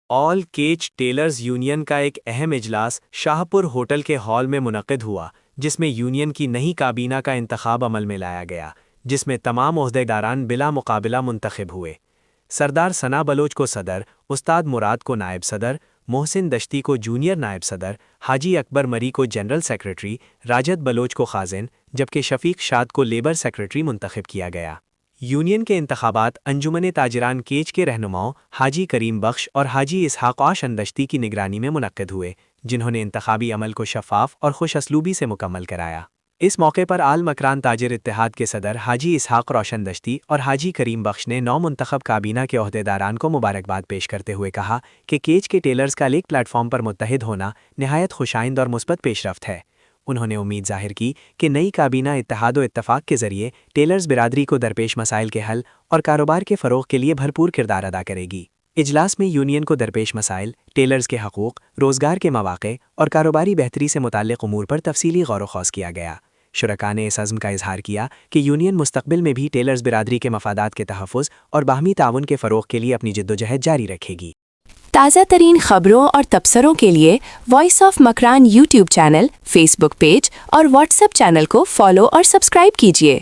آل catch tellers union کا ایک اہم اجلاس شاہپور ہوٹل کے ہال میں منعقد ہوا، جس میں یونین کی نئی کابینہ کا انتخاب عمل میں لایا گیا، جس میں تمام عہدیداران بلا مقابلہ منتخب ہوئے۔ سردار ثنا بلوچ کو صدر، استاد مراد کو نائب صدر، محسن دشتی کو جونیئر نائب صدر، حاجی اکبر مری کو جنرل سیکریٹری، راجد بلوچ کو خازن، جبکہ شفیق شاد کو لیبر سیکریٹری منتخب کیا گیا۔ یونین کے انتخابات انجمن تاجران کیچ کے رہنماؤں حاجی کریم بخش اور حاجی اسحاق دشتی کی نگرانی میں منعقد ہوئے، جنہوں نے انتخابی عمل کو شفاف اور خوش اسلوبی سے مکمل کرایا۔ اس موقع پر آل مکران تاجر اتحاد کے صدر حاجی اسحاق دشتی اور حاجی کریم بخش نے نو منتخب کابینہ کے عہدیداران کو مبارکباد پیش کرتے ہوئے کہا کہ کیچ کے ٹیلرز کا ایک پلیٹ فارم پر متحد ہونا نہایت خوشائند اور مثبت پیش رفت ہے۔ انہوں نے امید ظاہر کی کہ نئی کابینہ اتحاد و اتفاق کے ذریعے ٹیلرز برادری کو درپیش مسائل کے حل اور کاروبار کے فروغ کے لیے بھرپور کردار ادا کرے گی۔ اجلاس میں یونین کو درپیش مسائل، ٹیلرز کے حقوق، روزگار کے مواقع اور کاروباری بہتری سے متعلق امور پر تفصیلی غور و خوض کیا گیا۔ شرکاء نے اس عزم کا اظہار کیا کہ یونین مستقبل میں بھی ٹیلرز برادری کے مفادات کے تحفظ اور باہمی تعاون کے فروغ کے لیے اپنی جدوجہد جاری رکھے گی۔ تازہ ترین خبروں اور تبصروں کے لیے voice of Makran YouTube channel, Facebook page اور واٹس ایپ چینل کو فالو اور سبسکرائب کیجیے۔